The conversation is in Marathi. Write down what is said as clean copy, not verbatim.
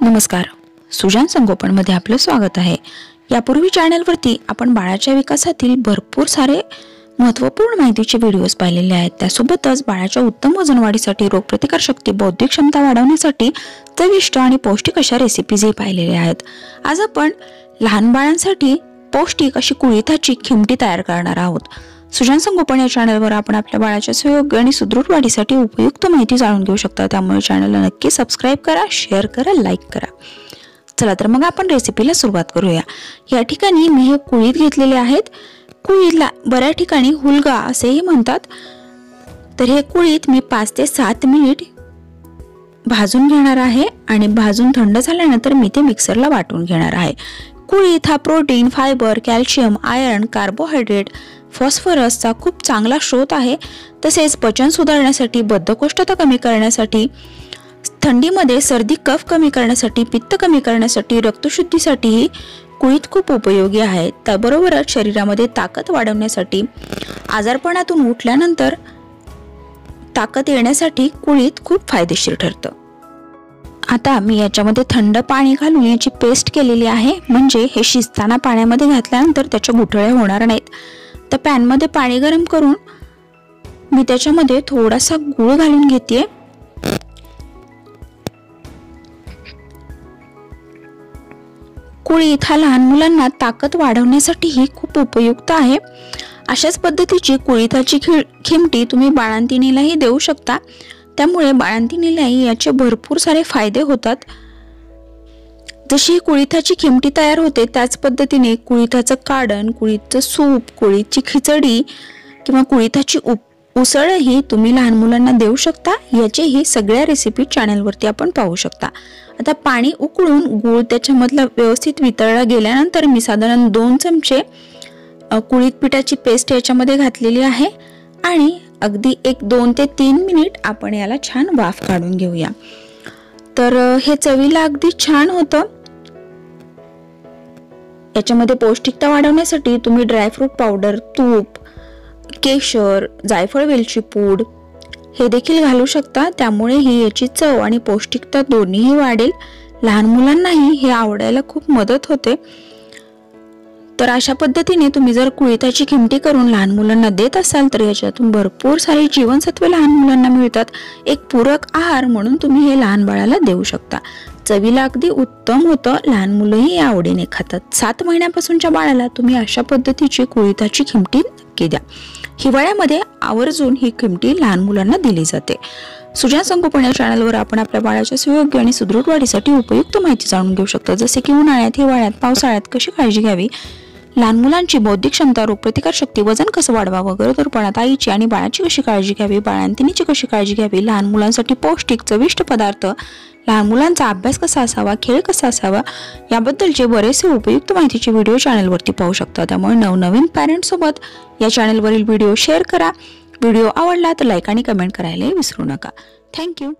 नमस्कार, सुजान संगोपन मध्ये आपलं स्वागत आहे। यापूर्वी चॅनलवरती आपण बाळाच्या विकासातील भरपूर सारे महत्त्वपूर्ण माहितीचे व्हिडिओज पाहिलेले आहेत। त्यासोबतच बाळाच्या उत्तम वजन वाढीसाठी, रोगप्रतिकार शक्ती, बौद्धिक क्षमता वाढवण्यासाठी चविष्ट आणि पौष्टिक अशा रेसिपीजही पाहिलेल्या आहेत। आज आपण लहान बाळांसाठी पौष्टिक अशी कुळिथाची खिमटी तयार करणार आहोत। सुजान संगोपन या चॅनलवर आपण आपल्या बाळाच्या सुयोग्य आणि सुदृढ वाढीसाठी उपयुक्त माहिती जाणून घेऊ शकता। त्यामुळे चॅनलला नक्की सबस्क्राइब करा, शेअर करा, लाईक करा। चला तर मग आपण रेसिपीला सुरुवात करूया। या ठिकाणी मी हे कुळीथ घेतलेले आहेत। कुळीथला बऱ्याच ठिकाणी हुलगा असेही म्हणतात। तर हे कुळीथ मी 5 ते 7 मिनिट भाजून घेणार आहे आणि भाजून थंड झाल्यानंतर मी ते मिक्सरला वाटून घेणार आहे। कुळीथ हा protein, fibre, calcium, iron, carbohydrate, फॉस्फरसचा खूप चांगला स्रोत आहे। तसेच पचन सुधारण्यासाठी, बद्धकोष्ठता कमी करण्यासाठी, थंडीमध्ये सर्दी कफ कमी करण्यासाठी, पित्त कमी करण्यासाठी, रक्तशुद्धीसाठी कुळीथ खूप उपयोगी आहे। त्याबरोबरच शरीरामध्ये ताकद वाढवण्यासाठी, आजारपणातून उठल्यानंतर ताकद येण्यासाठी कुळीथ खूप फायदेशीर ठरतं। आता मी याच्यामध्ये थंड पाणी घालून याची पेस्ट केलेली आहे, म्हणजे हे शिजताना पाण्यामध्ये घातल्यानंतर त्याच्या गुठळ्या होणार नाहीत। तर पॅन मध्ये पाणी गरम करून मी त्याच्यामध्ये थोडासा गूळ घालून घेते। कुळीथ हा लहान मुलांना ताकद वाढवण्यासाठी खूप उपयुक्त आहे। अशाच पद्धतीची कुळिथाची खिमटी तुम्ही बाळंतिणीलाही देऊ शकता। त्यामुळे बाळंतिणीलाही याचे भरपूर सारे फायदे होतात। जशी कुळिथाची खिमटी तयार होते त्याच पद्धतीने कुळिथाचं काढण, कुळीथचं सूप, कुळीथची खिचडी किंवा कुळिथाची उसळही तुम्ही लहान मुलांना देऊ शकता। याचेही सगळ्या रेसिपी चॅनलवरती आपण पाहू शकता। आता पाणी उकळून गूळ त्याच्यामधला व्यवस्थित वितळला गेल्यानंतर मी साधारण 2 चमचे कुळीथ पिठाची पेस्ट याच्यामध्ये घातलेली आहे आणि अगदी 2 ते 3 मिनिट आपण याला छान वाफ काढून घेऊया। तर हे चवीला अगदी छान होतं। याच्यामध्ये पौष्टिकता वाढवण्यासाठी तुम्ही ड्रायफ्रूट पावडर, तूप, केशर, जायफळ, वेलची पूड हे देखील घालू शकता। त्यामुळे ही याची चव आणि पौष्टिकता दोन्हीही वाढेल। लहान मुलांनाही हे आवडायला खूप मदत होते। तर अशा पद्धतीने तुम्ही जर कुळिथाची खिमटी करून लहान मुलांना देत असाल तर याच्यातून भरपूर सारी जीवनसत्वे लहान मुलांना मिळतात। एक पूरक आहार म्हणून तुम्ही हे लहान बाळाला देऊ शकता। चवीला अगदी उत्तम होतं, लहान मुलंही आवडीने खातात। 7 महिन्यापासूनच्या बाळाला तुम्ही अशा पद्धतीची कुळिथाची खिमटी नक्की द्या। हिवाळ्यामध्ये आवर्जून ही खिमटी लहान मुलांना दिली जाते। सुजान संगोपन या चॅनलवर आपण आपल्या बाळाच्या सुयोग्य आणि सुदृढ वाढीसाठी उपयुक्त माहिती जाणून घेऊ शकतो। जसे की उन्हाळ्यात, हिवाळ्यात, पावसाळ्यात कशी काळजी घ्यावी, लहान मुलांची बौद्धिक क्षमता, रोगप्रतिकार शक्ती, वजन कसं वाढवावं, गरोदरपणात आईची आणि बाळाची कशी काळजी घ्यावी, बाळंतिणीची कशी काळजी घ्यावी, लहान मुलांसाठी पौष्टिक चविष्ट पदार्थ, लहान मुलांचा अभ्यास कसा असावा, खेळ कसा असावा, याबद्दलचे बरेचसे उपयुक्त माहितीचे व्हिडिओ चॅनलवरती पाहू शकता। त्यामुळे नवनवीन पॅरेंट्स सोबत या चॅनलवरील व्हिडिओ शेअर करा। व्हिडिओ आवडला तर लाईक आणि कमेंट करायला विसरू नका। थँक्यू।